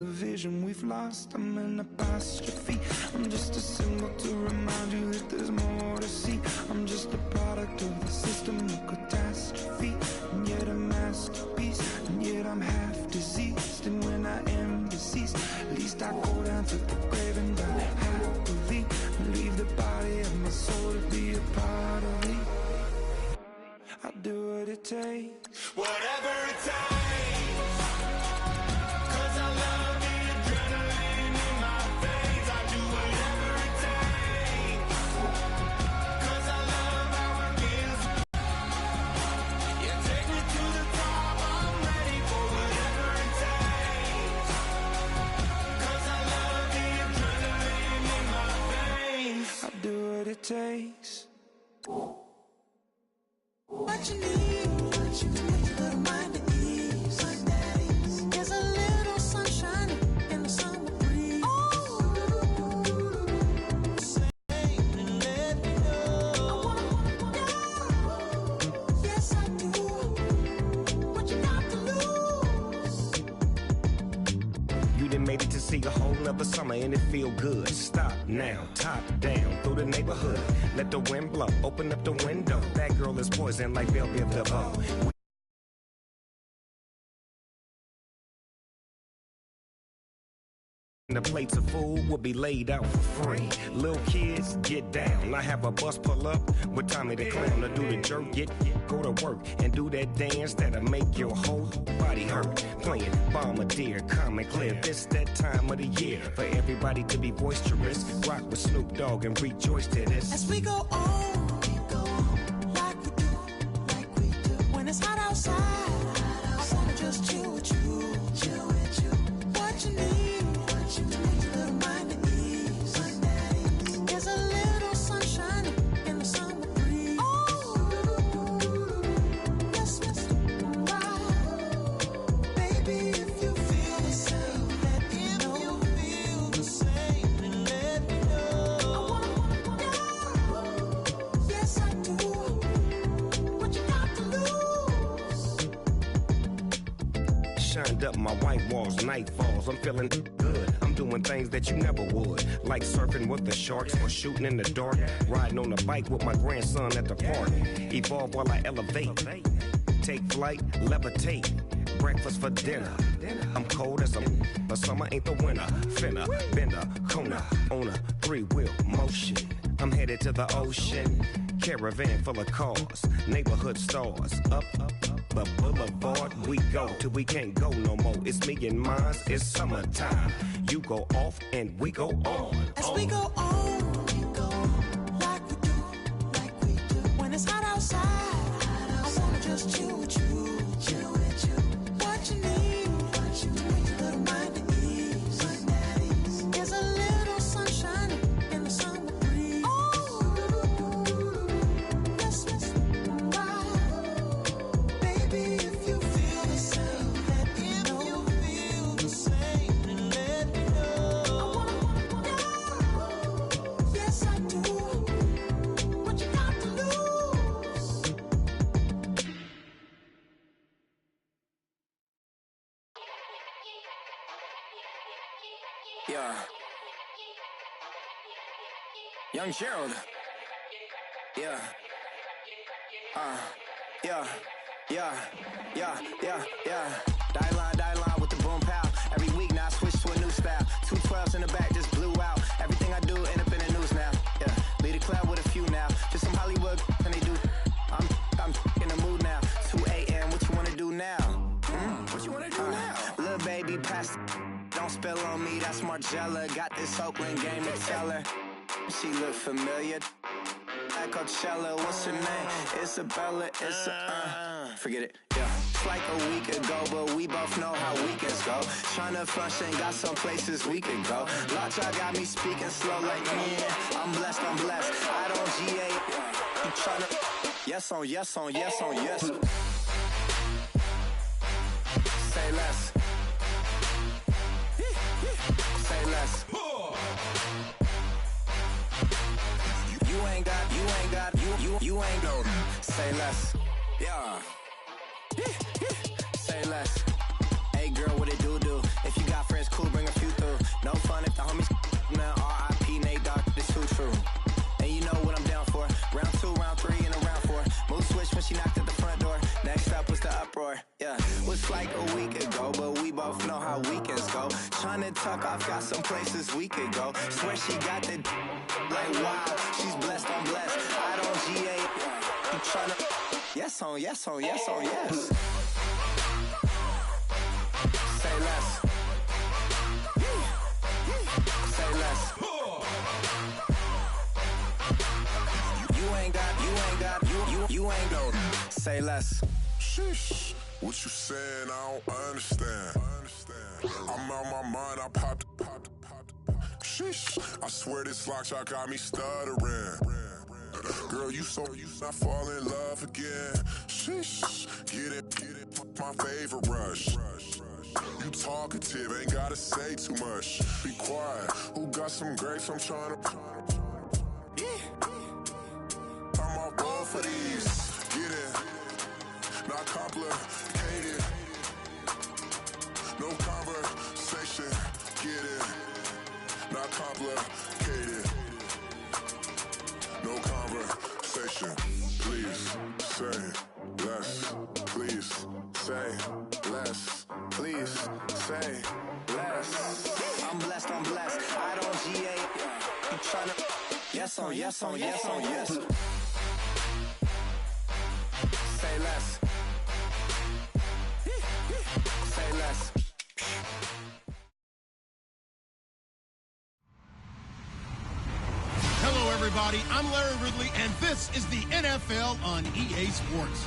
The vision we've lost, I'm an apostrophe. I'm just a symbol to remind you that there's more to see. I'm just a product of the system of catastrophe, and yet a masterpiece, and yet I'm half diseased. And when I am deceased, at least I go down to the grave and die happily, and leave the body of my soul to be a part of me. I'll do what it takes, whatever it takes. Takes what you need, a little mind at ease. There's a little sunshine in the summer breeze. Say and let me know. I wanna know. Yes, I do. What you got to lose? You done made it to see a whole nother summer and it feel good. Stop now, top down through the neighborhood. Let the wind blow, open up the window. That girl is poison like Velvet DeVoe. The plates of food will be laid out for free. Little kids, get down. I have a bus pull up with Tommy the Clown to do the jerk. Go to work and do that dance that'll make your whole body hurt. Playing Bombardier, calm and clear. This that time of the year for everybody to be boisterous. Rock with Snoop Dogg and rejoice to this. As we go on, like we do. When it's hot outside, I wanna just chill with you. What you need. A little mind at ease. There's a little sunshine in the summer breeze. Yes, right. Baby, if you feel the same, let me know. If you feel the same, then let me know. I wanna know. Yes, I do. What you got to lose? Shined up my white walls, night falls. I'm feeling good. Doing things that you never would, like surfing with the sharks or shooting in the dark, riding on a bike with my grandson at the park. Evolve while I elevate, take flight, levitate, breakfast for dinner. I'm cold as but summer ain't the winter. Finna, bender, Kona, on a 3-wheel motion. I'm headed to the ocean, caravan full of cars, neighborhood stars. Up the boulevard we go till we can't go no more. It's me and mine, it's summertime. You go off and we go on. As we go on, like we do. When it's hot outside, I wanna just chill with you. What you need, a little mind at ease. There's a little sunshine in the summer breeze. Yes, right. Baby, if you feel the same, let me know. If you feel the same, then let me know. I wanna know. Yes, I do. What you got to lose? Yeah. Young Gerald. Yeah. Yeah. Die line with the boom pow. Every week now I switch to a new style. 212s in the back just blew out. Everything I do end up in the news now. Yeah. Lead a club with a few now. Just some Hollywood and they do. I'm in the mood now. 2 a.m. What you wanna do now? What you wanna do now? Little baby pass. Don't spill on me, that's Margella. Got this Oakland game to tell her. She look familiar. At Coachella, what's her name? Isabella, forget it, yeah. It's like a week ago, but we both know how weekends go. Tryna function, got some places we could go. Lot y'all got me speaking slow like, yeah, I'm blessed. I don't GA. You tryna, yes on yes. Say less. Say less. You ain't no. Say less. Yeah. Say less. Hey girl, what it do? If you got friends, cool. go. Tryna tuck off, got some places we could go. Swear she got the like wow, she's blessed, I'm blessed. I don't GA. You tryna yes on, yes on, yes on, yes. Say less. Say less. You ain't go. Say less. Sheesh. What you saying? I don't understand. I'm out my mind. I popped. Sheesh. I swear this lock shot got me stuttering. Girl, you not fall in love again. Sheesh. Get it. My favorite rush. You talkative, ain't gotta say too much. Be quiet. Who got some grapes? I'm trying to. I'm all ball for these. Get it. Not complicated. No conversation. Get it. Not complicated. No conversation. Please say less. Please say less. Please say less. I'm blessed, I'm blessed. I don't GA. You tryna yes on, yes on, yes on, yes. Say less. Say less. Hello, everybody. I'm Larry Ridley, and this is the NFL on EA Sports.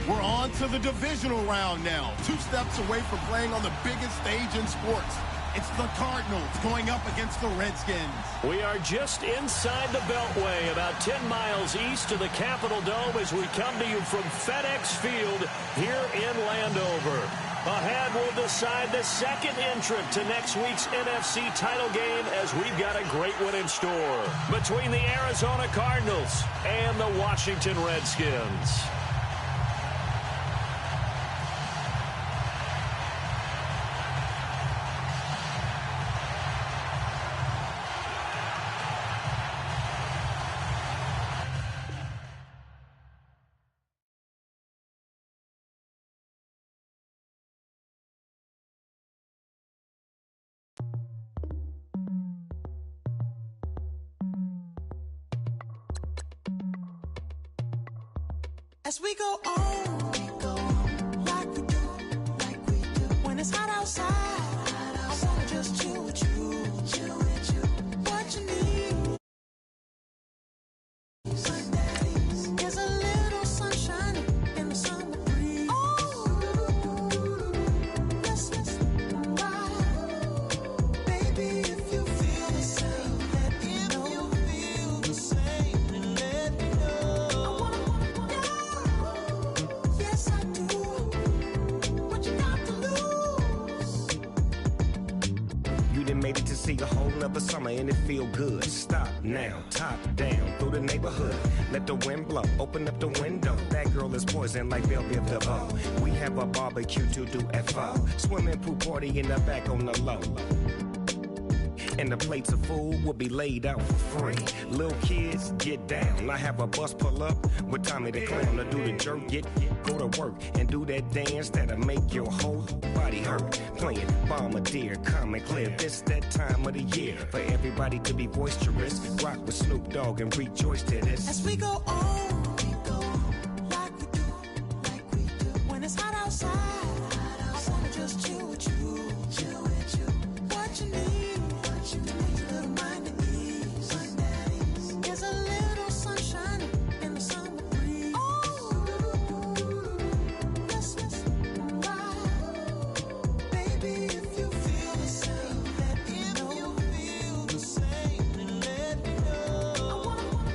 We're on to the divisional round now, 2 steps away from playing on the biggest stage in sports. It's the Cardinals going up against the Redskins. We are just inside the Beltway, about 10 miles east of the Capitol Dome as we come to you from FedEx Field here in Landover. Ahead, we'll decide the second entrant to next week's NFC title game as we've got a great one in store between the Arizona Cardinals and the Washington Redskins. As we go on, like we do, when it's hot outside, I wanna just chill with you, what you need. There's a little sunshine in the summer breeze. Yes, baby, if you feel the same, let me know. Made it to see a whole nother summer and it feel good. Stop now, top down through the neighborhood. Let the wind blow, open up the window. That girl is poison like Velvet DeVoe. We have a barbecue to do at 4. Swimming pool party in the back on the low. And the plates of food will be laid out for free. Little kids, get down. I have a bus pull up with Tommy the Clown to do the jerk, go to work and do that dance that'll make your whole body hurt. Playing Bombardier, calm and clear. This that time of the year for everybody to be boisterous. Rock with Snoop Dogg and rejoice to this. As we go on, like we do, when it's hot outside, I wanna just chill with you, what you need. There's a little sunshine in the summer breeze. Yes, baby, if you feel the same, let me know.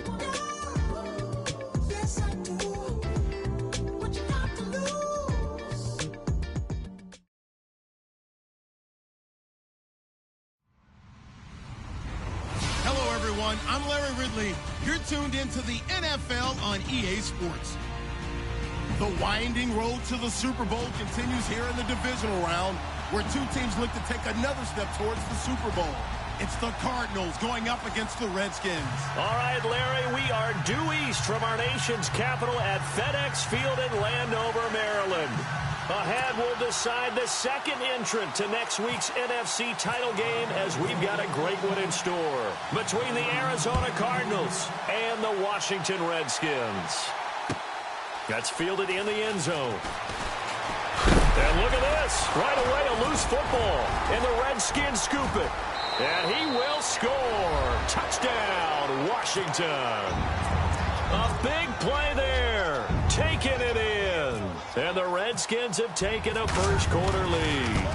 I wanna yes, I do. What you got to lose? Hello, everyone. I'm Larry Ridley. You're tuned into the NFL on EA Sports. The winding road to the Super Bowl continues here in the divisional round, where 2 teams look to take another step towards the Super Bowl. It's the Cardinals going up against the Redskins. All right, Larry, we are due east from our nation's capital at FedEx Field in Landover, Maryland. Ahead will decide the second entrant to next week's NFC title game, as we've got a great one in store between the Arizona Cardinals and the Washington Redskins. That's fielded in the end zone. And look at this. Right away, a loose football. And the Redskins scoop it. And he will score. Touchdown, Washington. A big play there. Taking it in. And the Redskins have taken a first-quarter lead.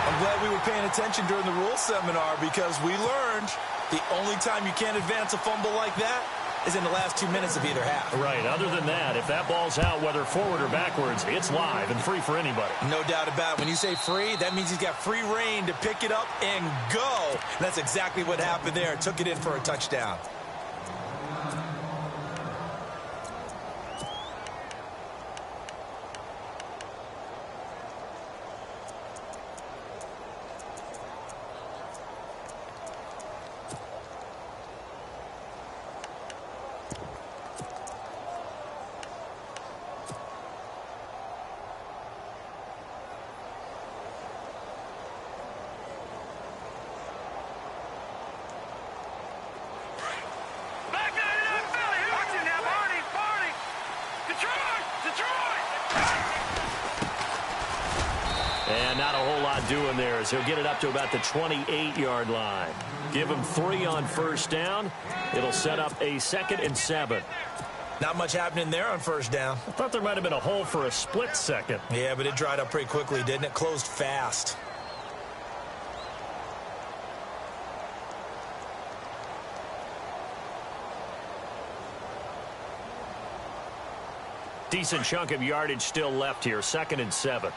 I'm glad we were paying attention during the rules seminar, because we learned the only time you can't advance a fumble like that is in the last 2 minutes of either half. Right. Other than that, if that ball's out, whether forward or backwards, it's live and free for anybody. No doubt about it. When you say free, that means he's got free reign to pick it up and go. And that's exactly what happened there. Took it in for a touchdown. And not a whole lot doing there, as he'll get it up to about the 28-yard line. Give him 3 on first down. It'll set up a 2nd and 7. Not much happening there on first down. I thought there might have been a hole for a split second. Yeah, but it dried up pretty quickly, didn't it? Closed fast. Decent chunk of yardage still left here. 2nd and 7.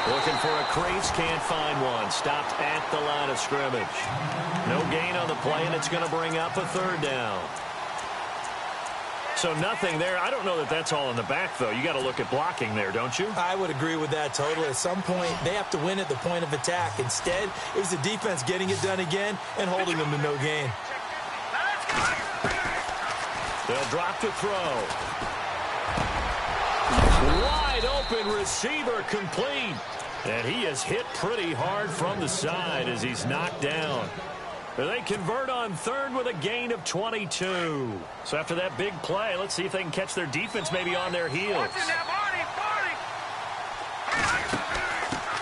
Looking for a crease, can't find one. Stopped at the line of scrimmage. No gain on the play, and it's going to bring up a 3rd down. So nothing there. I don't know that that's all in the back, though. You got to look at blocking there, don't you? I would agree with that totally. At some point, they have to win at the point of attack. Instead, it was the defense getting it done again and holding them to no gain. They'll drop to throw. Wide open receiver, complete. And he is hit pretty hard from the side as he's knocked down. They convert on 3rd with a gain of 22. So after that big play, let's see if they can catch their defense maybe on their heels.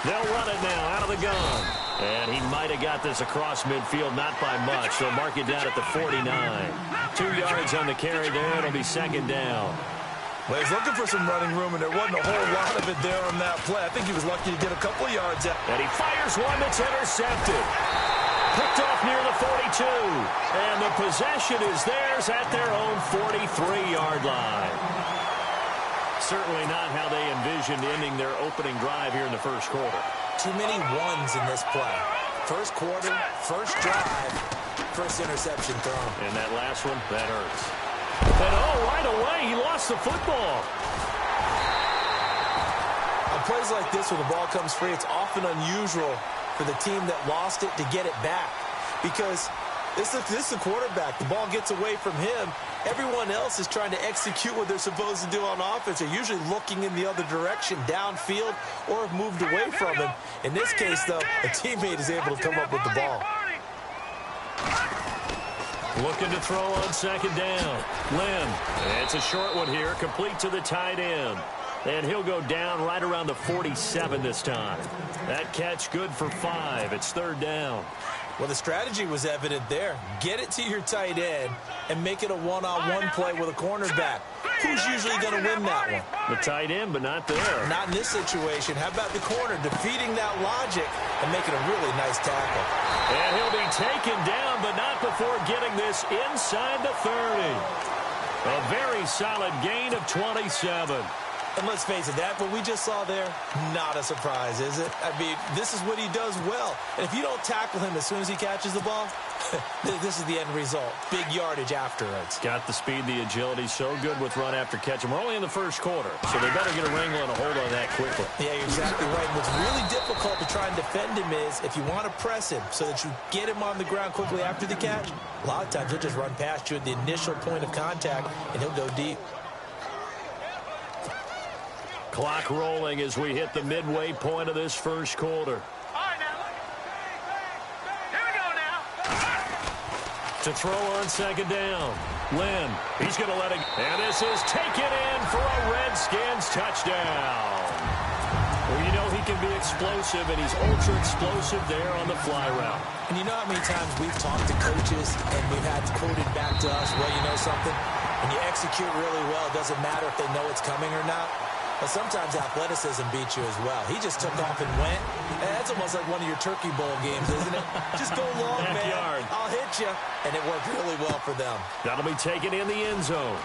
They'll run it now out of the gun. And he might have got this across midfield, not by much. So mark it down at the 49. 2 yards on the carry there. It'll be 2nd down. Well, he's looking for some running room, and there wasn't a whole lot of it there on that play. I think he was lucky to get a couple of yards out. And he fires one that's intercepted. Picked off near the 42. And the possession is theirs at their own 43-yard line. Certainly not how they envisioned ending their opening drive here in the first quarter. Too many ones in this play. First quarter, first drive, first interception thrown. And that last one, that hurts. And right away, he lost the football. On plays like this where the ball comes free, it's often unusual for the team that lost it to get it back. Because this is the quarterback. The ball gets away from him. Everyone else is trying to execute what they're supposed to do on offense. They're usually looking in the other direction, downfield, or have moved away from him. In this case, though, a teammate is able to come up with the ball. Looking to throw on 2nd down. Lynn. It's a short one here, complete to the tight end. And he'll go down right around the 47 this time. That catch good for 5. It's 3rd down. Well, the strategy was evident there. Get it to your tight end and make it a one-on-one play with a cornerback. Who's usually going to win that one? The tight end, but not there. Not in this situation. How about the corner defeating that logic and making a really nice tackle? And he'll be taken down, but not before getting this inside the 30. A very solid gain of 27. And let's face it, that what we just saw there, not a surprise, is it? I mean, this is what he does well. And if you don't tackle him as soon as he catches the ball, this is the end result. Big yardage afterwards. Got the speed, the agility, so good with run after catch. And we're only in the first quarter, so they better get a wrangle and a hold on that quickly. Yeah, you're exactly right. And what's really difficult to try and defend him is if you want to press him so that you get him on the ground quickly after the catch, a lot of times he'll just run past you at the initial point of contact, and he'll go deep. Clock rolling as we hit the midway point of this first quarter. All right, now. Here we go now. To throw on second down. Lynn, he's going to let it. And this is taken in for a Redskins touchdown. Well, you know he can be explosive, and he's ultra explosive there on the fly route. And you know how many times we've talked to coaches and we've had quoted back to us, well, you know something? When you execute really well, it doesn't matter if they know it's coming or not. But sometimes athleticism beats you as well. He just took off and went. And that's almost like one of your Turkey Bowl games, isn't it? Just go long, man. I'll hit you. And it worked really well for them. That'll be taken in the end zone.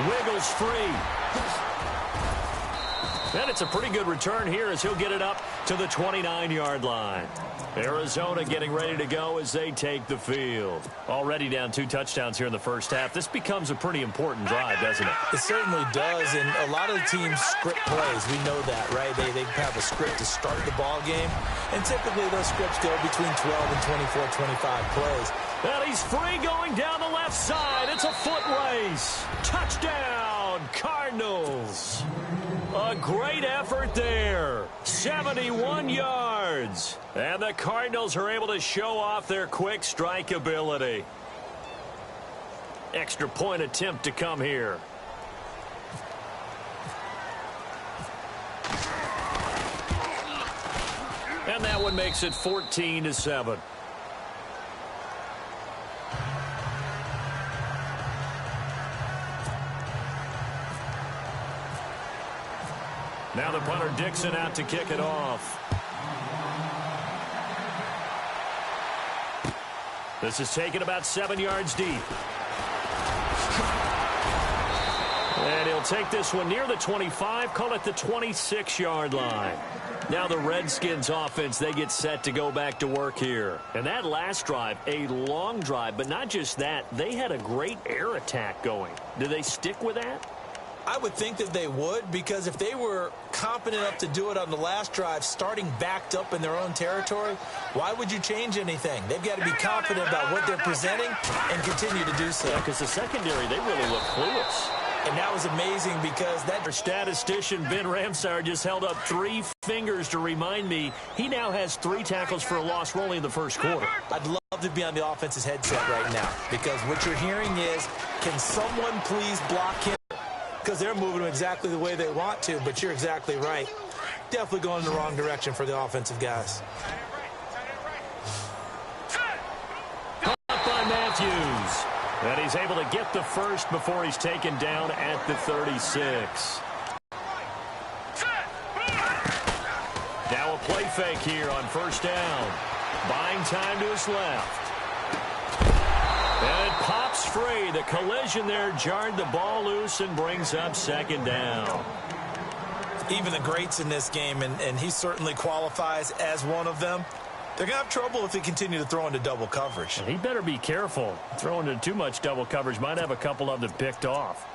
Wiggles free. And it's a pretty good return here as he'll get it up to the 29-yard line. Arizona getting ready to go as they take the field. Already down 2 touchdowns here in the first half. This becomes a pretty important drive, doesn't it? It certainly does, and a lot of the teams script plays. We know that, right? They have a script to start the ball game, and typically those scripts go between 12 and 24, 25 plays. And he's free going down the left side. It's a foot race. Touchdown, Cardinals. A great effort there. 71 yards. And the Cardinals are able to show off their quick strike ability. Extra point attempt to come here. And that one makes it 14-7. Now the punter Dixon out to kick it off. This is taken about 7 yards deep. And he'll take this one near the 25, call it the 26-yard line. Now the Redskins offense, they get set to go back to work here. And that last drive, a long drive, but not just that, they had a great air attack going. Do they stick with that? I would think that they would, because if they were competent enough to do it on the last drive, starting backed up in their own territory, why would you change anything? They've got to be confident about what they're presenting and continue to do so. Yeah, because the secondary, they really look clueless. And that was amazing because that statistician Ben Ramsar just held up 3 fingers to remind me he now has 3 tackles for a loss only in the first quarter. I'd love to be on the offense's headset right now, because what you're hearing is, can someone please block him? Because they're moving him exactly the way they want to, but you're exactly right. Definitely going in the wrong direction for the offensive guys. Up by Matthews. And he's able to get the first before he's taken down at the 36. Now a play fake here on first down. Buying time to his left. And it pops free. The collision there jarred the ball loose and brings up second down. Even the greats in this game, and he certainly qualifies as one of them, they're going to have trouble if they continue to throw into double coverage. He better be careful. Throwing into too much double coverage might have a couple of them picked off.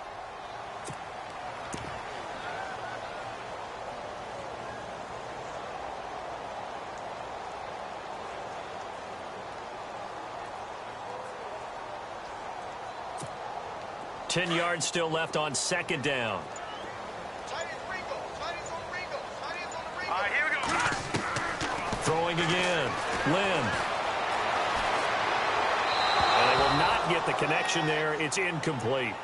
Ten yards still left on second down. All right, here we go. Throwing again. Lynn. And they will not get the connection there. It's incomplete.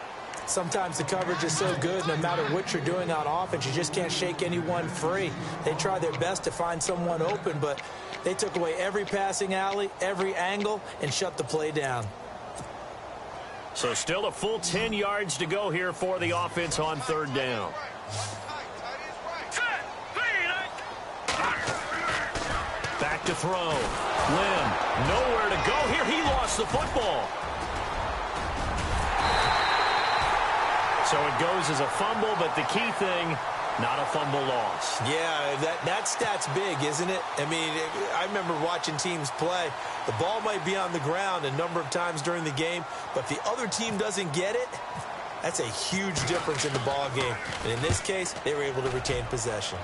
Sometimes the coverage is so good, no matter what you're doing on offense, you just can't shake anyone free. They try their best to find someone open, but they took away every passing alley, every angle, and shut the play down. So still a full 10 yards to go here for the offense on third down. Back to throw. Lynn, nowhere to go here. He lost the football. So it goes as a fumble, but the key thing, not a fumble loss. Yeah, that stat's big, isn't it? I mean, I remember watching teams play. The ball might be on the ground a number of times during the game, but if the other team doesn't get it, that's a huge difference in the ball game. And in this case, they were able to retain possession.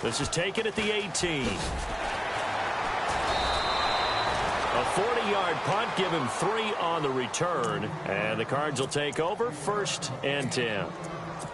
This is taken at the 18. A 40-yard punt, give him 3 on the return. And the Cards will take over 1st and 10.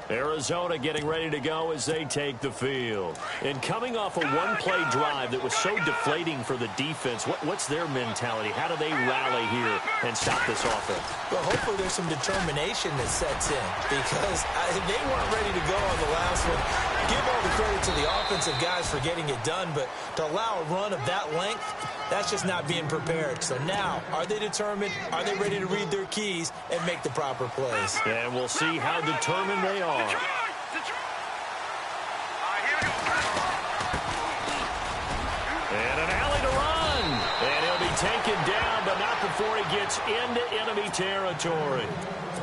Arizona getting ready to go as they take the field. And coming off a one-play drive that was so deflating for the defense, what's their mentality? How do they rally here and stop this offense? Well, hopefully there's some determination that sets in because they weren't ready to go on the last one. Give all the credit to the offensive guys for getting it done, but to allow a run of that length, that's just not being prepared. So now, are they determined? Are they ready to read their keys and make the proper plays? And we'll see how determined they are. And an alley to run. And he'll be taken down, but not before he gets into enemy territory.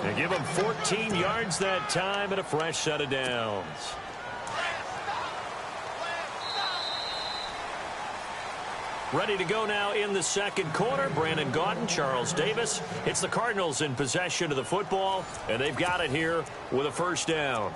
They give him 14 yards that time and a fresh set of downs. Ready to go now in the second quarter. Brandon Gaudin, Charles Davis. It's the Cardinals in possession of the football, and they've got it here with a first down.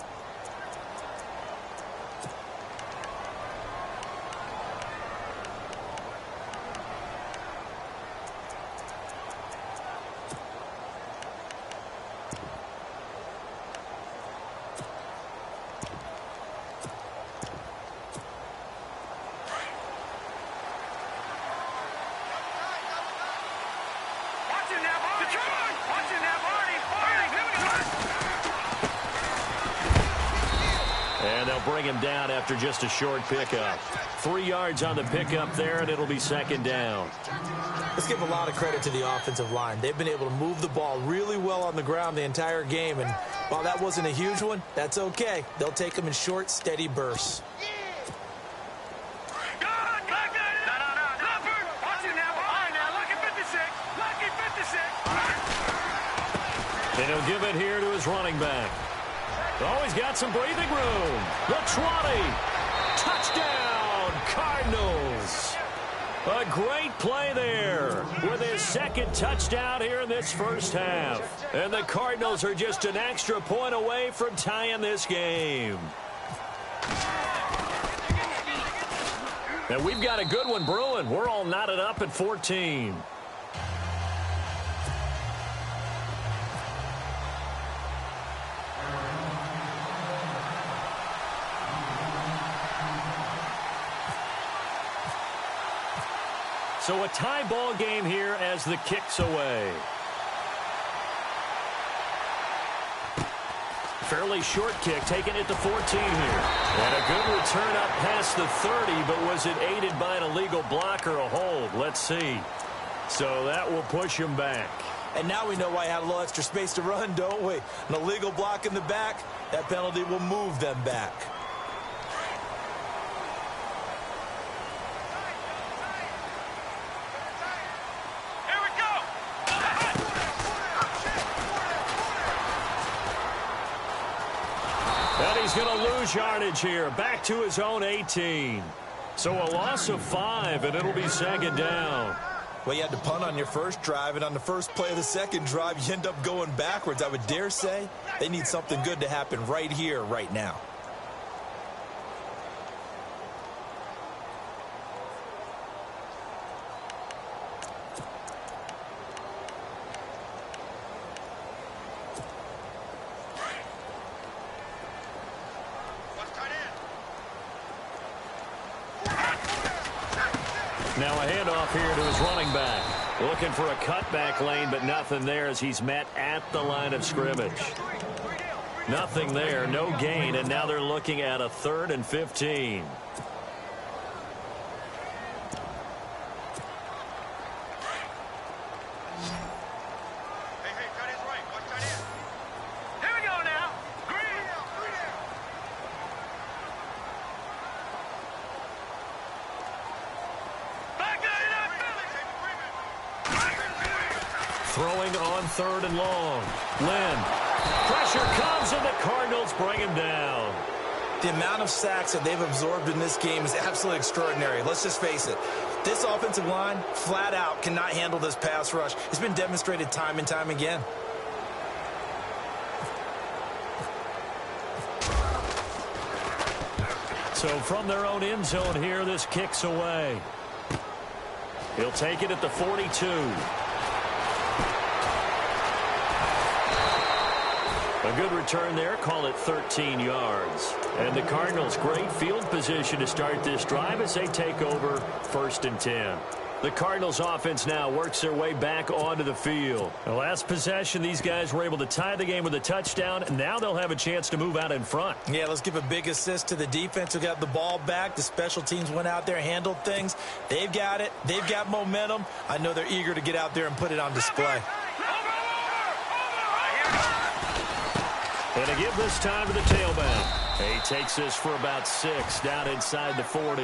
Bring him down after just a short pickup. 3 yards on the pickup there, and it'll be second down. Let's give a lot of credit to the offensive line. They've been able to move the ball really well on the ground the entire game, and while that wasn't a huge one, that's okay. They'll take them in short, steady bursts. And he'll give it here to his running back. Oh, he's got some breathing room. The 20. Touchdown, Cardinals. A great play there with his second touchdown here in this first half. And the Cardinals are just an extra point away from tying this game. And we've got a good one brewing. We're all knotted up at 14. So a tie ball game here as the kick's away. Fairly short kick, taking it to 14 here. And a good return up past the 30, but was it aided by an illegal block or a hold? Let's see. So that will push him back. And now we know why he had a little extra space to run, don't we? An illegal block in the back, that penalty will move them back. He's going to lose yardage here. Back to his own 18. So a loss of 5, and it'll be second down. Well, you had to punt on your first drive, and on the first play of the second drive, you end up going backwards. I would dare say they need something good to happen right here, right now. Now a handoff here to his running back. Looking for a cutback lane, but nothing there as he's met at the line of scrimmage. Nothing there, no gain, and now they're looking at a 3rd and 15. Throwing on 3rd and long. Lynn. Pressure comes, and the Cardinals bring him down. The amount of sacks that they've absorbed in this game is absolutely extraordinary. Let's just face it. This offensive line, flat out, cannot handle this pass rush. It's been demonstrated time and time again. So from their own end zone here, this kicks away. He'll take it at the 42. A good return there. Call it 13 yards. And the Cardinals, great field position to start this drive as they take over 1st and 10. The Cardinals offense now works their way back onto the field. The last possession, these guys were able to tie the game with a touchdown. Now they'll have a chance to move out in front. Yeah, let's give a big assist to the defense who got the ball back. The special teams went out there, handled things. They've got it. They've got momentum. I know they're eager to get out there and put it on display. And to give this time to the tailback. He takes this for about 6 down inside the 40.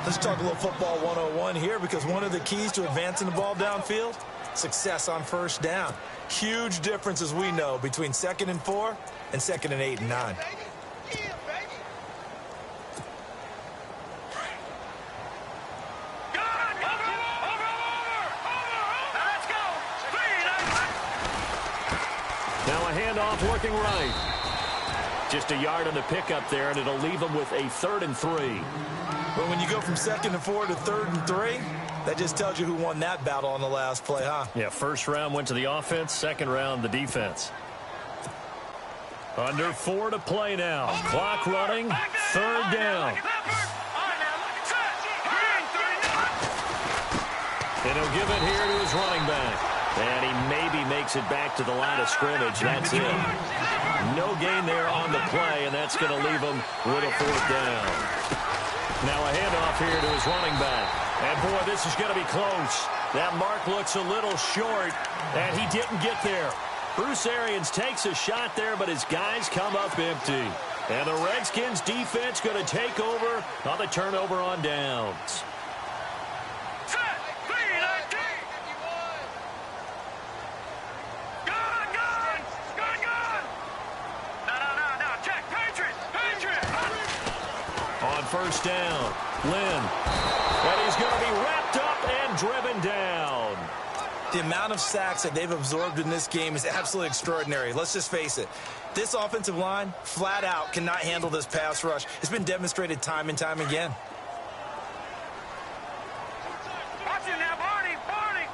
Let's talk a little football 101 here, because one of the keys to advancing the ball downfield, success on 1st down. Huge difference, as we know, between 2nd and 4 and 2nd and 8 and 9. Now a handoff working right. Just a yard on the pickup there, and it'll leave them with a 3rd and 3. But when you go from 2nd and 4 to 3rd and 3, that just tells you who won that battle on the last play, huh? Yeah, 1st round went to the offense, 2nd round the defense. Under 4 to play now. Clock running, 3rd down. And he'll give it here to his running back. And he maybe makes it back to the line of scrimmage. That's it. No gain there on the play, and that's going to leave him with a 4th down. Now a handoff here to his running back. And, boy, this is going to be close. That mark looks a little short, and he didn't get there. Bruce Arians takes a shot there, but his guys come up empty. And the Redskins defense going to take over on the turnover on downs. On 1st down, Lynn. And he's going to be wrapped up and driven down. The amount of sacks that they've absorbed in this game is absolutely extraordinary. Let's just face it. This offensive line, flat out, cannot handle this pass rush. It's been demonstrated time and time again. Watch it now, Barney. Barney.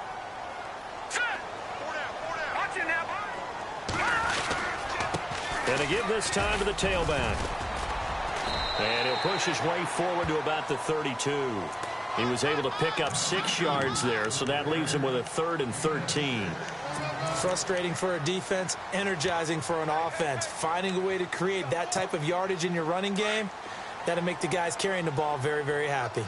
Set. Watch it now, Barney. And to give this time to the tailback. And he'll push his way forward to about the 32. He was able to pick up 6 yards there, so that leaves him with a 3rd and 13. Frustrating for a defense, energizing for an offense. Finding a way to create that type of yardage in your running game, that'll make the guys carrying the ball very, very happy.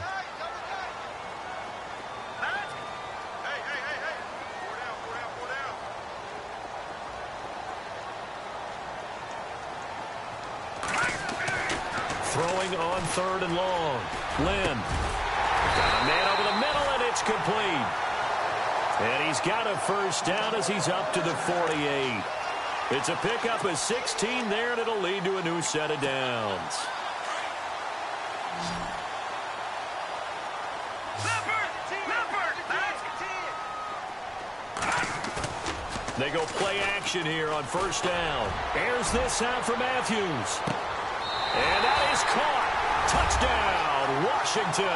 Throwing on 3rd and long. Lynn. Got a man over the middle, and it's complete. And he's got a 1st down as he's up to the 48. It's a pickup of 16 there, and it'll lead to a new set of downs. They go play action here on 1st down. Airs this out for Matthews. And that is caught. Touchdown, Washington.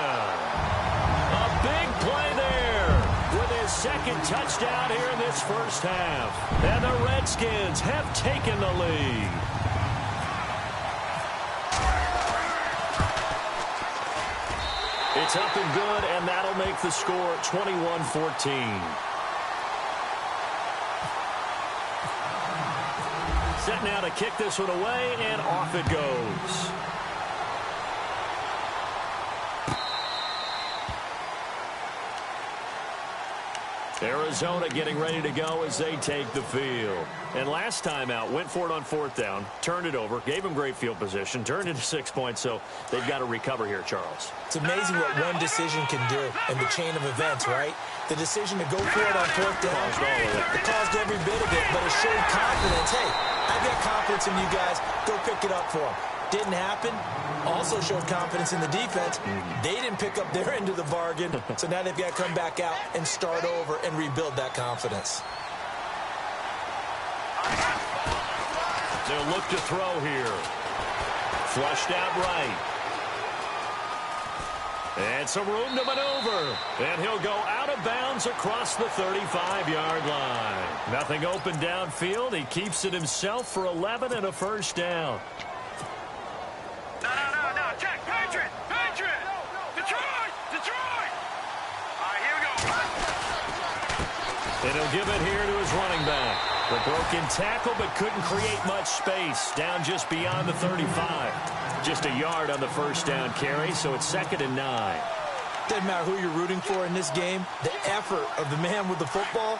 A big play there with his 2nd touchdown here in this 1st half. And the Redskins have taken the lead. It's up and good, and that'll make the score 21-14. Set now to kick this one away, and off it goes. Arizona getting ready to go as they take the field. And last time out, went for it on 4th down, turned it over, gave them great field position, turned into 6 points, so they've got to recover here, Charles. It's amazing what one decision can do in the chain of events, right? The decision to go for it on 4th down, it caused every bit of it, but it showed confidence. Hey, I've got confidence in you guys. Go pick it up for them. Didn't happen. Also showed confidence in the defense. They didn't pick up their end of the bargain, so now they've got to come back out and start over and rebuild that confidence. They'll look to throw here. Flushed out right. And some room to maneuver. And he'll go out of bounds across the 35-yard line. Nothing open downfield. He keeps it himself for 11 and a first down. No, check, Patriot! Detroit! All right, here we go. And he'll give it here to his running back. The broken tackle, but couldn't create much space. Down just beyond the 35. Just a yard on the first down carry, so it's 2nd and 9. Doesn't matter who you're rooting for in this game. The effort of the man with the football,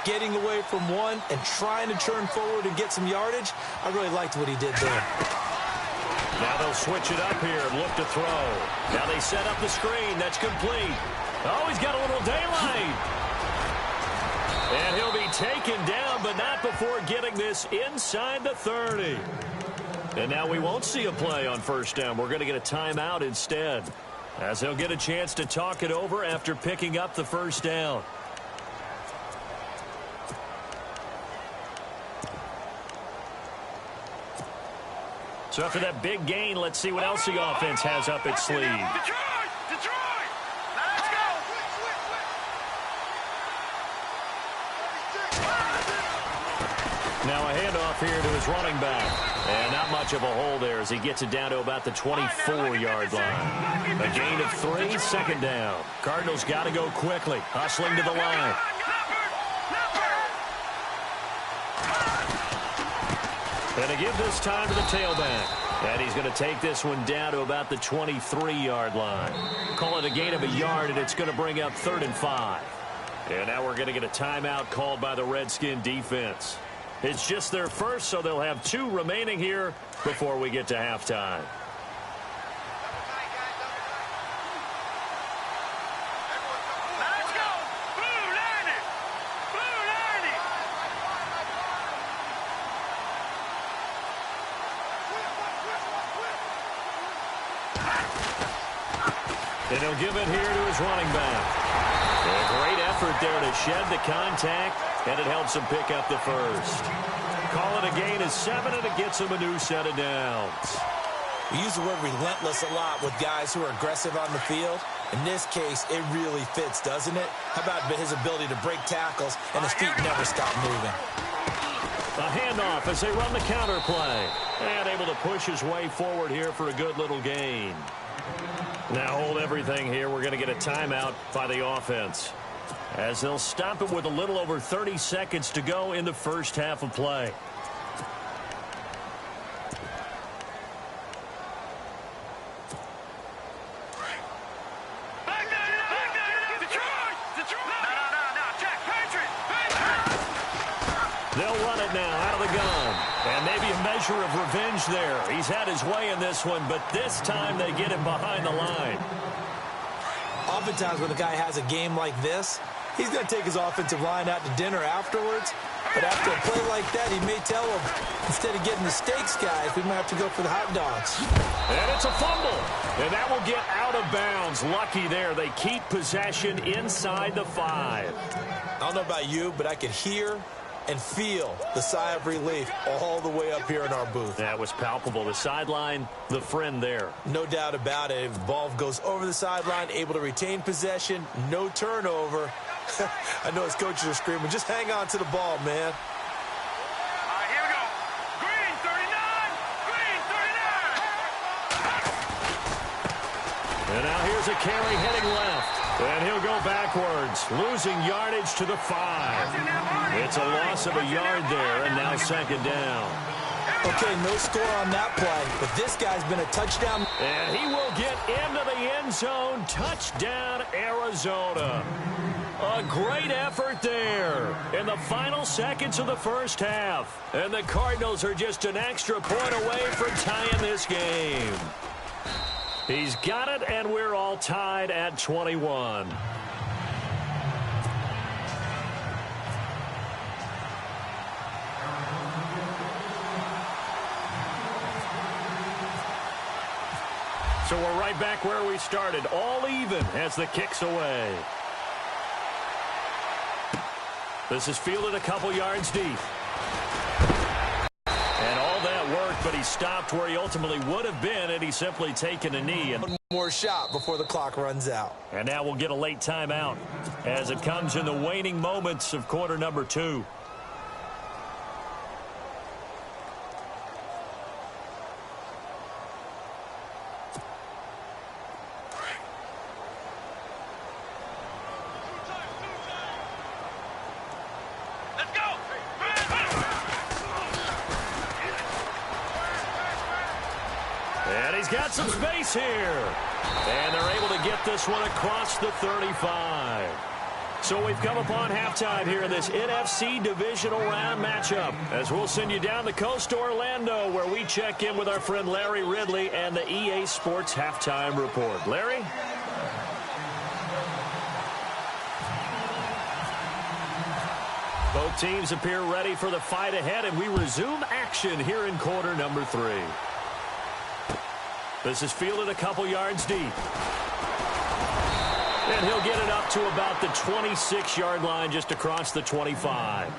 getting away from one and trying to turn forward and get some yardage, I really liked what he did there. Now they'll switch it up here and look to throw. Now they set up the screen. That's complete. Oh, he's got a little daylight. And he'll be taken down, but not before getting this inside the 30. And now we won't see a play on first down. We're going to get a timeout instead, as they'll get a chance to talk it over after picking up the first down. So after that big gain, let's see what else the offense has up its sleeve. Detroit! Let's go! Now a handoff here to his running back. And not much of a hole there as he gets it down to about the 24-yard line. A gain of 3, 2nd down. Cardinals got to go quickly, hustling to the line. And to give this time to the tailback. And he's going to take this one down to about the 23-yard line. Call it a gain of a yard, and it's going to bring up 3rd and 5. And now we're going to get a timeout called by the Redskin defense. It's just their first, so they'll have 2 remaining here before we get to halftime. Let's go! Blue Lightning! And he'll give it here to his running back. A great effort there to shed the contact, and it helps him pick up the first. Call it a gain of 7, and it gets him a new set of downs. We use the word relentless a lot with guys who are aggressive on the field. In this case, it really fits, doesn't it? How about his ability to break tackles, and his feet never stop moving. A handoff as they run the counter play. And able to push his way forward here for a good little gain. Now hold everything here. We're going to get a timeout by the offense, as they'll stop it with a little over 30 seconds to go in the first half of play. They'll run it now out of the gun. And maybe a measure of revenge there. He's had his way in this one, but this time they get him behind the line. Oftentimes when a guy has a game like this, he's going to take his offensive line out to dinner afterwards. But after a play like that, he may tell him, instead of getting the steaks, guys, we might have to go for the hot dogs. And it's a fumble. And that will get out of bounds. Lucky there. They keep possession inside the 5. I don't know about you, but I could hear and feel the sigh of relief all the way up here in our booth. That was palpable. The sideline, the friend there. No doubt about it. If the ball goes over the sideline, able to retain possession, no turnover. I know his coaches are screaming, just hang on to the ball, man. All right, here we go. Green 39! Green 39! And now here's a carry heading left. And he'll go backwards, losing yardage to the 5. It's a loss of a yard there, and now 2nd down. Okay, no score on that play, but this guy's been a touchdown. And he will get into the end zone. Touchdown, Arizona. A great effort there in the final seconds of the first half. And the Cardinals are just an extra point away from tying this game. He's got it, and we're all tied at 21. So we're right back where we started, all even as the kick's away. This is fielded a couple yards deep. And all that worked, but he stopped where he ultimately would have been had he simply taken a knee. One more shot before the clock runs out. And now we'll get a late timeout as it comes in the waning moments of quarter number 2. Got some space here. And they're able to get this one across the 35. So we've come upon halftime here in this NFC divisional round matchup, as we'll send you down the coast to Orlando, where we check in with our friend Larry Ridley and the EA Sports Halftime Report. Larry? Both teams appear ready for the fight ahead, and we resume action here in quarter number 3. This is fielded a couple yards deep. And he'll get it up to about the 26-yard line, just across the 25.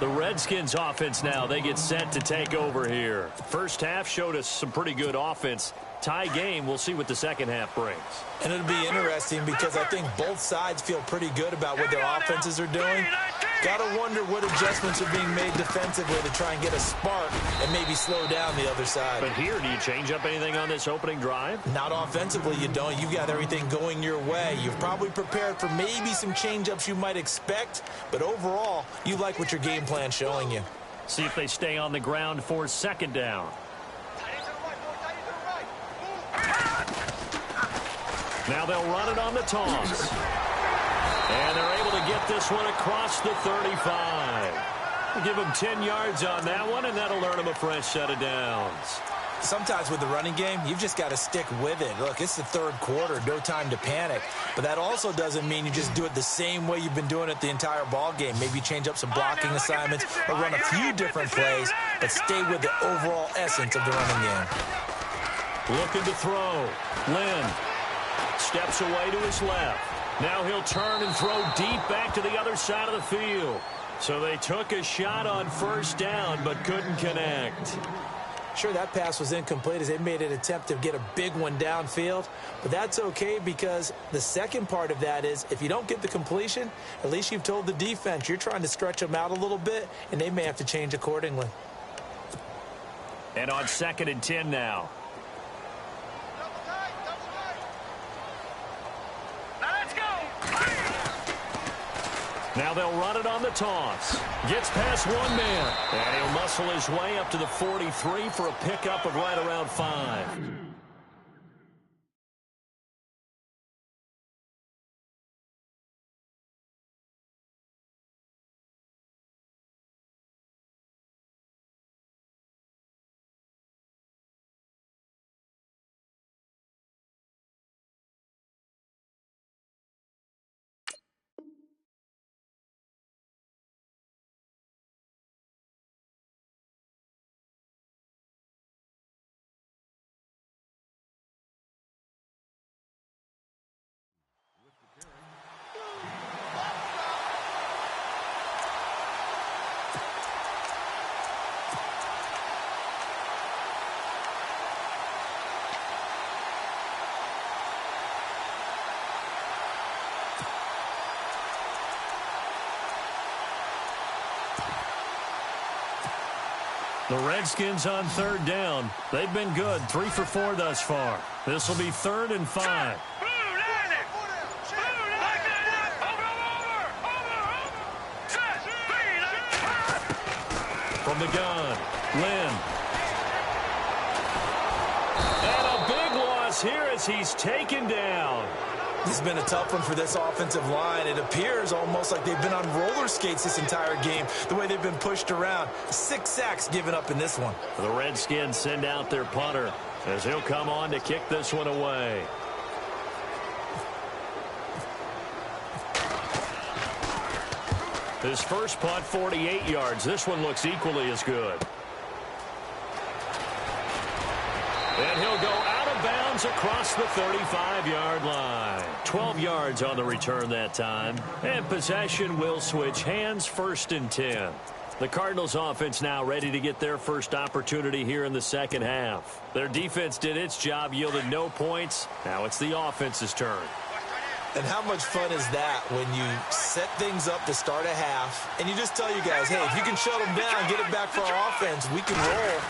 The Redskins offense now, they get set to take over here. First half showed us some pretty good offense. Tie game, we'll see what the second half brings. And it'll be interesting because I think both sides feel pretty good about what their offenses are doing. Got to wonder what adjustments are being made defensively to try and get a spark and maybe slow down the other side. But here, do you change up anything on this opening drive? Not offensively, you don't. You've got everything going your way. You've probably prepared for maybe some change-ups you might expect, but overall, you like what your game plan's showing you. See if they stay on the ground for second down. Now they'll run it on the toss. And they're able to get this one across the 35. We'll give them 10 yards on that one, and that'll earn them a fresh set of downs. Sometimes with the running game, you've just got to stick with it. Look, it's the third quarter, no time to panic. But that also doesn't mean you just do it the same way you've been doing it the entire ball game. Maybe change up some blocking assignments or run a few different plays, but stay with the overall essence of the running game. Looking to throw. Lynn steps away to his left. Now he'll turn and throw deep back to the other side of the field. So they took a shot on first down but couldn't connect. Sure, that pass was incomplete as they made an attempt to get a big one downfield. But that's okay because the second part of that is if you don't get the completion, at least you've told the defense you're trying to stretch them out a little bit, and they may have to change accordingly. And on 2nd and 10 now. Now they'll run it on the toss. Gets past one man. And he'll muscle his way up to the 43 for a pickup of right around 5. The Redskins on 3rd down. They've been good, 3 for 4 thus far. This will be 3rd and 5. From the gun, Lynn. And a big loss here as he's taken down. This has been a tough one for this offensive line. It appears almost like they've been on roller skates this entire game, the way they've been pushed around. 6 sacks given up in this one. The Redskins send out their punter as he'll come on to kick this one away. His first punt, 48 yards. This one looks equally as good. And he'll go out of bounds across the 35-yard line. 12 yards on the return that time. And possession will switch hands, 1st and 10. The Cardinals offense now ready to get their first opportunity here in the second half. Their defense did its job, yielded no points. Now it's the offense's turn. And how much fun is that when you set things up to start a half and you just tell you guys, hey, if you can shut them down, get it back for our offense, we can roll.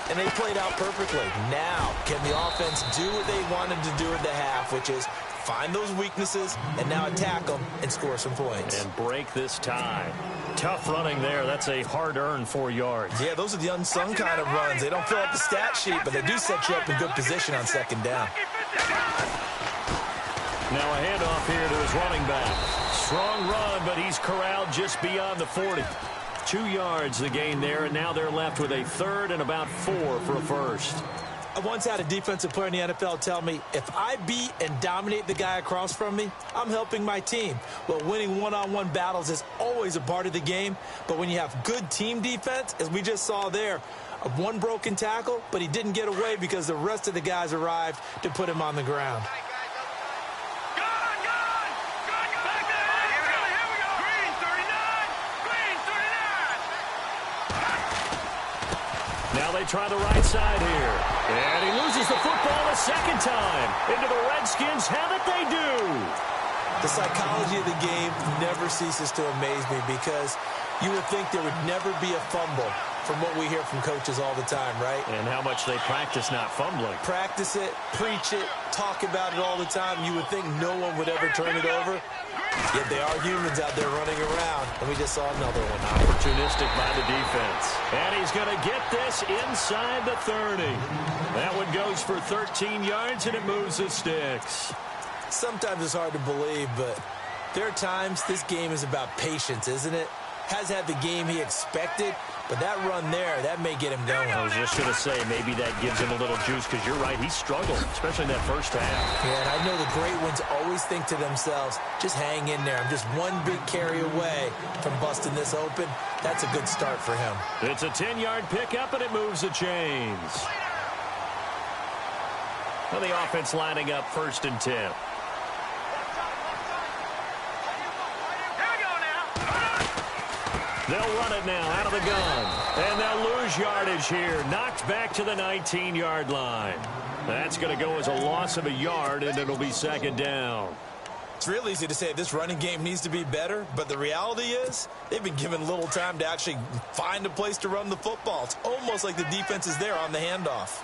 And they played out perfectly. Now, can the offense do what they wanted to do at the half, which is find those weaknesses and now attack them and score some points. And break this tie. Tough running there. That's a hard-earned 4 yards. Yeah, those are the unsung kind of runs. They don't fill up the stat sheet, but they do set you up in good position on 2nd down. Now a handoff here to his running back. Strong run, but he's corralled just beyond the 40. 2 yards the gain there, and now they're left with a 3rd and about 4 for a first. I once had a defensive player in the NFL tell me, if I beat and dominate the guy across from me, I'm helping my team. Well, winning one-on-one battles is always a part of the game, but when you have good team defense, as we just saw there, one broken tackle, but he didn't get away because the rest of the guys arrived to put him on the ground. Now they try the right side here. And he loses the football a second time. Into the Redskins have it, they do. The psychology of the game never ceases to amaze me because you would think there would never be a fumble from what we hear from coaches all the time, right? And how much they practice not fumbling. Practice it, preach it, talk about it all the time. You would think no one would ever turn it over. Yet they are humans out there running around, and we just saw another one. Opportunistic by the defense. And he's going to get this inside the 30. That one goes for 13 yards, and it moves the sticks. Sometimes it's hard to believe, but there are times this game is about patience, isn't it? Has had the game he expected, but that run there, that may get him going. I was just going to say, maybe that gives him a little juice, because you're right, he struggled, especially in that first half. Yeah, and I know the great ones always think to themselves, just hang in there. I'm just one big carry away from busting this open. That's a good start for him. It's a 10-yard pickup, and it moves the chains. Well, the offense lining up 1st and 10. They'll run it now out of the gun. And they'll lose yardage here. Knocked back to the 19-yard line. That's going to go as a loss of a yard, and it'll be 2nd down. It's real easy to say this running game needs to be better, but the reality is they've been given little time to actually find a place to run the football. It's almost like the defense is there on the handoff.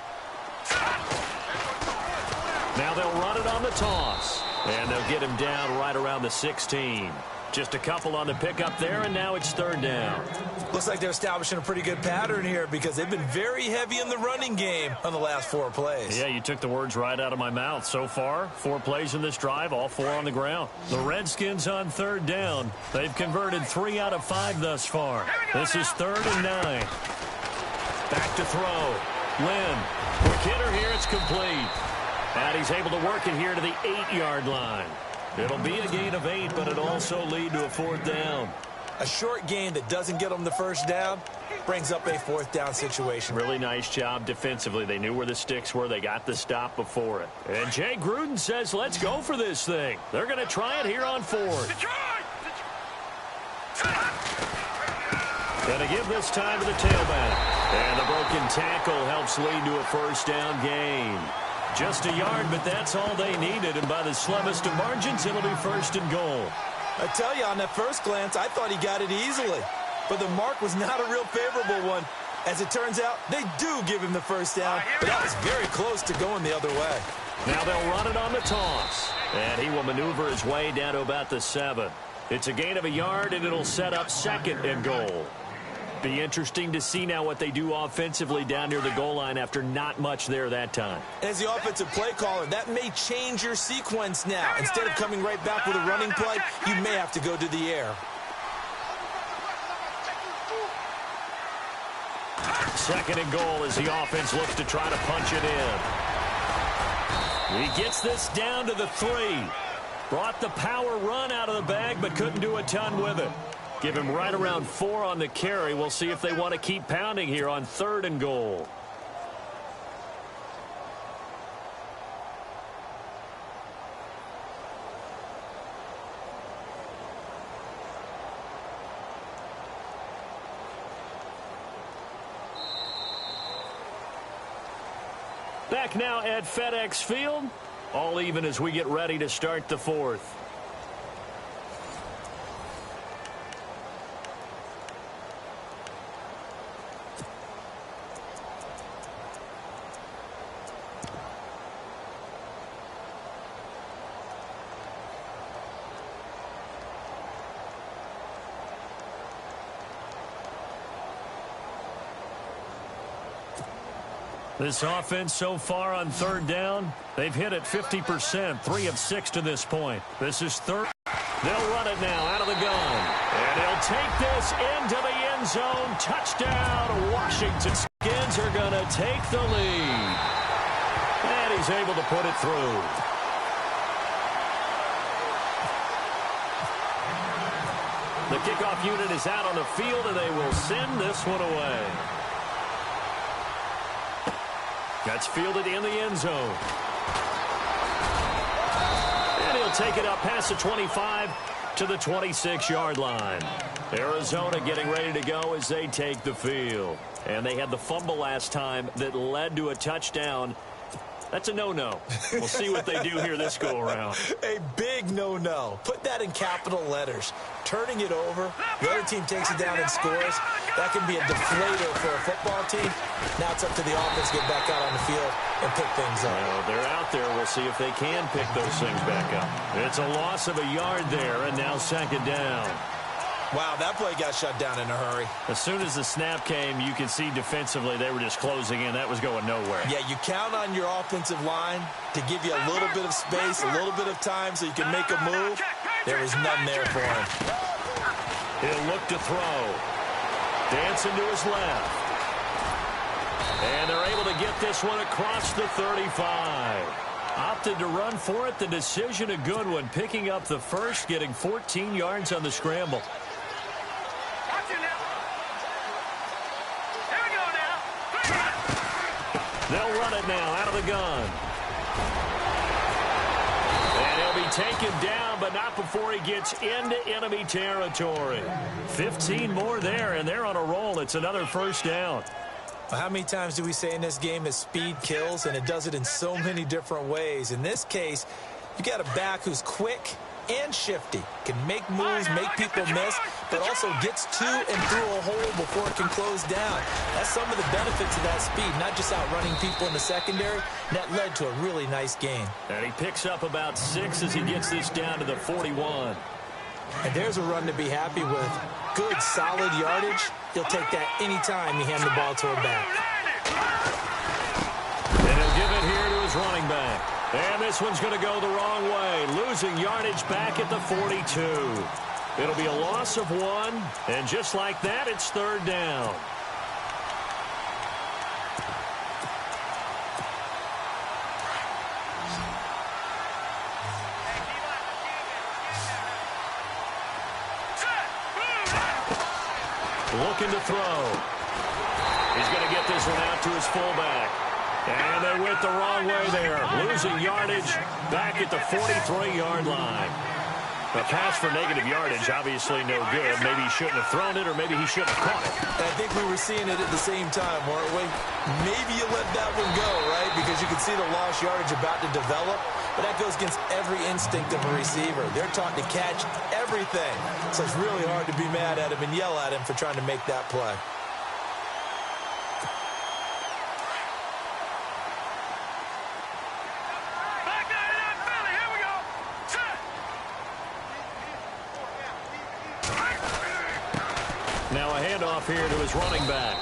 Now they'll run it on the toss. And they'll get him down right around the 16. Just a couple on the pickup there, and now it's 3rd down. Looks like they're establishing a pretty good pattern here because they've been very heavy in the running game on the last 4 plays. Yeah, you took the words right out of my mouth. So far, 4 plays in this drive, all 4 on the ground. The Redskins on 3rd down. They've converted 3 out of 5 thus far. This is 3rd and 9. Back to throw. Lynn. Quick hitter here. It's complete. And he's able to work it here to the 8-yard line. It'll be a gain of 8, but it'll also lead to a 4th down. A short gain that doesn't get them the 1st down brings up a 4th down situation. Really nice job defensively. They knew where the sticks were. They got the stop before it. And Jay Gruden says, let's go for this thing. They're going to try it here on 4th. Going to give this time to the tailback. And the broken tackle helps lead to a 1st down gain. Just a yard, but that's all they needed. And by the slimmest of margins, it'll be 1st and goal. I tell you, on that first glance, I thought he got it easily. But the mark was not a real favorable one. As it turns out, they do give him the 1st down, but that was very close to going the other way. Now they'll run it on the toss. And he will maneuver his way down to about the 7. It's a gain of a yard, and it'll set up 2nd and goal. Be interesting to see now what they do offensively down near the goal line after not much there that time. As the offensive play caller, that may change your sequence now. Instead of coming right back with a running play, you may have to go to the air. Second and goal as the offense looks to try to punch it in. He gets this down to the 3. Brought the power run out of the bag, but couldn't do a ton with it. Give him right around 4 on the carry. We'll see if they want to keep pounding here on 3rd and goal. Back now at FedEx Field. All even as we get ready to start the 4th. This offense so far on 3rd down, they've hit it 50%, 3 of 6 to this point. This is 3rd. They'll run it now out of the gun. And he'll take this into the end zone. Touchdown. Washington Skins are going to take the lead. And he's able to put it through. The kickoff unit is out on the field, and they will send this one away. That's fielded in the end zone. And he'll take it up past the 25 to the 26-yard line. Arizona getting ready to go as they take the field. And they had the fumble last time that led to a touchdown. That's a no-no. We'll see what they do here this go-around. A big no-no. Put that in capital letters. Turning it over, the other team takes it down and scores. That can be a deflator for a football team. Now it's up to the offense to get back out on the field and pick things up. Well, they're out there. We'll see if they can pick those things back up. It's a loss of a yard there, and now 2nd down. Wow, that play got shut down in a hurry. As soon as the snap came, you could see defensively they were just closing in. That was going nowhere. Yeah, you count on your offensive line to give you a little bit of space, a little bit of time so you can make a move. There was none there for him. He'll look to throw. Dancing to his left. And they're able to get this one across the 35. Opted to run for it. The decision a good one. Picking up the first, getting 14 yards on the scramble. They'll run it now out of the gun. And he'll be taken down, but not before he gets into enemy territory. 15 more there, and they're on a roll. It's another 1st down. How many times do we say in this game that speed kills, and it does it in so many different ways? In this case, you got a back who's quick and shifty, can make moves, make people miss, but also gets to and through a hole before it can close down. That's some of the benefits of that speed, not just outrunning people in the secondary. That led to a really nice gain. And he picks up about 6 as he gets this down to the 41. And there's a run to be happy with. Good, solid yardage. He'll take that anytime you hand the ball to a back. And he'll give it here to his running back. And this one's going to go the wrong way. Losing yardage back at the 42. It'll be a loss of 1. And just like that, it's 3rd down. Looking to throw. He's going to get this one out to his fullback. And they went the wrong way there. Losing yardage back at the 43-yard line. A pass for negative yardage, obviously no good. Maybe he shouldn't have thrown it, or maybe he shouldn't have caught it. I think we were seeing it at the same time, weren't we? Maybe you let that one go, right? Because you can see the lost yardage about to develop. But that goes against every instinct of a receiver. They're taught to catch everything. So it's really hard to be mad at him and yell at him for trying to make that play. Now a handoff here to his running back.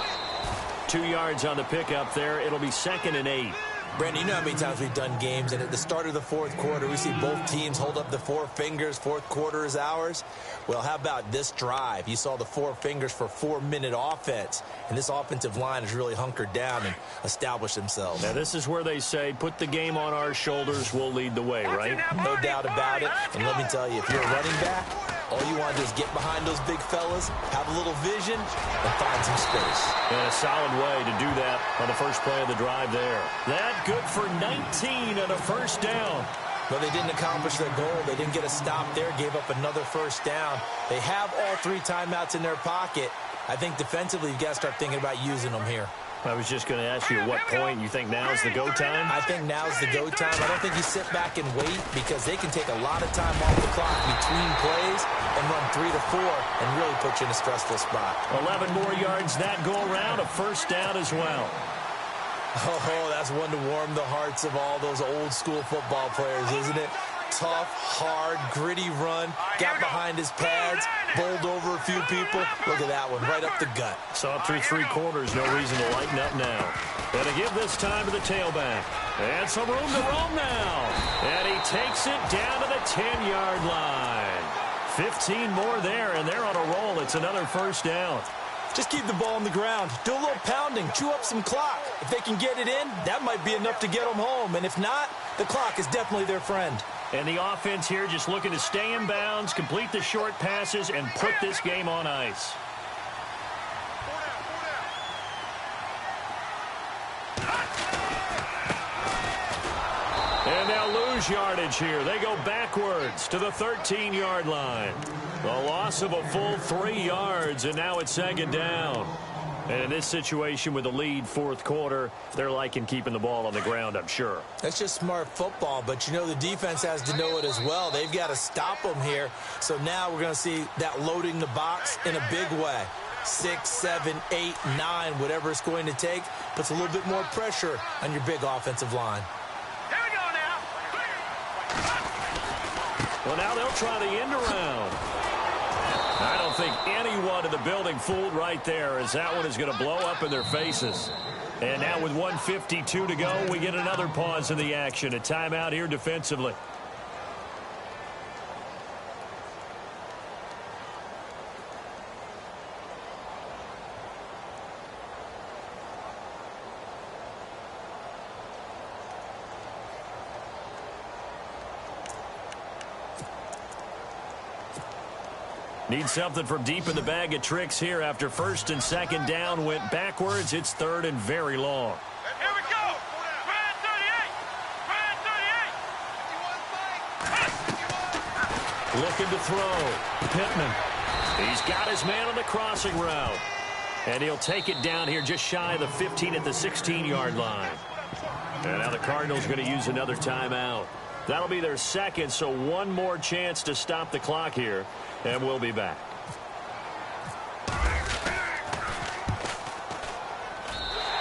2 yards on the pickup there. It'll be 2nd and 8. Brandon, you know how many times we've done games, and at the start of the fourth quarter, we see both teams hold up the 4 fingers, fourth quarter is ours. Well, how about this drive? You saw the 4 fingers for 4-minute offense, and this offensive line has really hunkered down and established themselves. Now, this is where they say, put the game on our shoulders, we'll lead the way, right? No doubt about it, and let me tell you, if you're a running back, all you want to do is get behind those big fellas, have a little vision, and find some space. And a solid way to do that on the first play of the drive there. That good for 19 on a first down. But they didn't accomplish their goal. They didn't get a stop there, gave up another first down. They have all 3 timeouts in their pocket. I think defensively, you've got to start thinking about using them here. I was just going to ask you at what point you think now's the go time? I think now's the go time. I don't think you sit back and wait because they can take a lot of time off the clock between plays and run 3 to 4 and really put you in a stressful spot. 11 more yards that go around, a first down as well. Oh, that's one to warm the hearts of all those old school football players, isn't it? Tough, hard, gritty run, got behind his pads, bowled over a few people. Look at that one, right up the gut. Saw it through 3 quarters, no reason to lighten up now. Going to give this time to the tailback. And some room to roam now. And he takes it down to the 10-yard line. 15 more there, and they're on a roll. It's another first down. Just keep the ball on the ground. Do a little pounding. Chew up some clock. If they can get it in, that might be enough to get them home. And if not, the clock is definitely their friend. And the offense here just looking to stay in bounds, complete the short passes, and put this game on ice. And now lose yardage here. They go backwards to the 13-yard line. The loss of a full 3 yards, and now it's 2nd down. And in this situation with the lead fourth quarter, they're liking keeping the ball on the ground, I'm sure. That's just smart football, but you know the defense has to know it as well. They've got to stop them here. So now we're going to see that loading the box in a big way. 6, 7, 8, 9, whatever it's going to take, puts a little bit more pressure on your big offensive line. Here we go now. Well, now they'll try the end around. I don't think anyone in the building fooled right there, as that one is going to blow up in their faces. And now with 1:52 to go, we get another pause in the action. A timeout here defensively. Need something from deep in the bag of tricks here after 1st and 2nd down went backwards. It's 3rd and very long. Here we go. Brad 38. Looking to throw. Pittman. He's got his man on the crossing route. And he'll take it down here just shy of the 15 at the 16-yard line. And now the Cardinals going to use another timeout. That'll be their 2nd, so one more chance to stop the clock here. And we'll be back.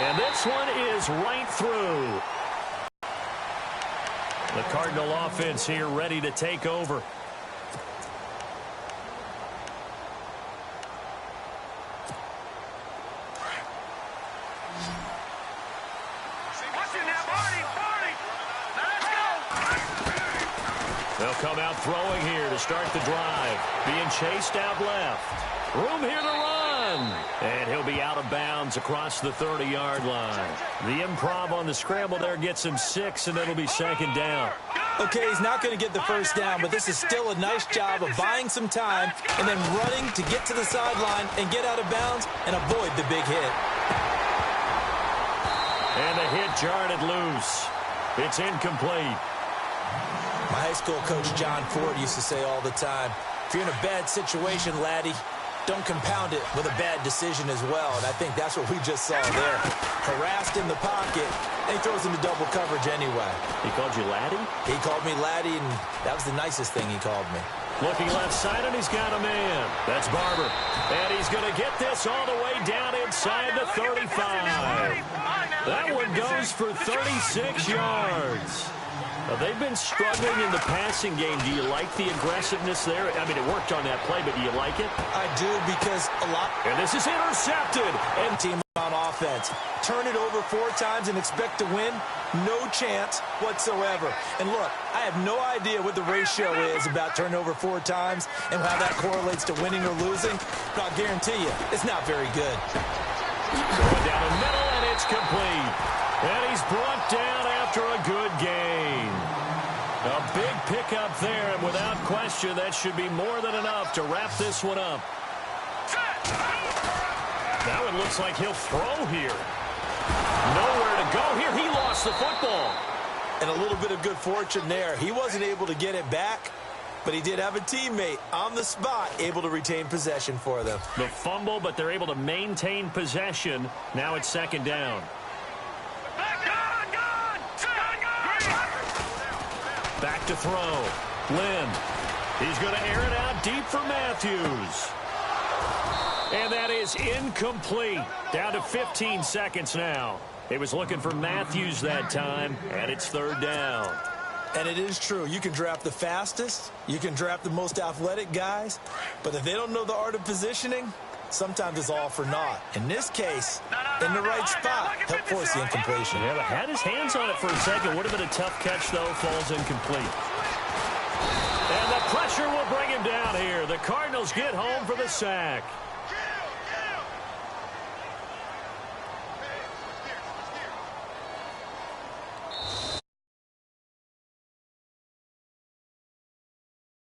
And this one is right through. The Cardinal offense here ready to take over. They'll come out throwing here to start the drive. Being chased out left. Room here to run. And he'll be out of bounds across the 30-yard line. The improv on the scramble there gets him 6, and it'll be 2nd down. Okay, he's not going to get the first down, but this is still a nice job of buying some time and then running to get to the sideline and get out of bounds and avoid the big hit. And the hit jarred it loose. It's incomplete. My high school coach, John Ford, used to say all the time, if you're in a bad situation, laddie, don't compound it with a bad decision as well. And I think that's what we just saw there. Harassed in the pocket, and he throws into double coverage anyway. He called you laddie? He called me laddie, and that was the nicest thing he called me. Looking left side, and he's got a man. That's Barber. And he's going to get this all the way down inside the 35. That one goes for 36 yards. Well, they've been struggling in the passing game. Do you like the aggressiveness there? I mean, it worked on that play, but do you like it? I do, because a lot. And this is intercepted. And team on offense. Turn it over 4 times and expect to win? No chance whatsoever. And look, I have no idea what the ratio is about turning over 4 times and how that correlates to winning or losing. But I'll guarantee you, it's not very good. Going down the middle, and it's complete. And he's brought down after a good gain. A big pickup there, and without question, that should be more than enough to wrap this one up. Now it looks like he'll throw here. Nowhere to go here. He lost the football. And a little bit of good fortune there. He wasn't able to get it back, but he did have a teammate on the spot able to retain possession for them. The fumble, but they're able to maintain possession. Now it's second down. Back to throw. Lynn. He's going to air it out deep for Matthews. And that is incomplete. Down to 15 seconds now. He was looking for Matthews that time, and it's third down. And it is true. You can draft the fastest. You can draft the most athletic guys. But if they don't know the art of positioning, sometimes it's all for naught. In this case, in the right spot, help force the incompletion. Yeah, but had his hands on it for a second. Would have been a tough catch, though. Falls incomplete. And the pressure will bring him down here. The Cardinals get home for the sack.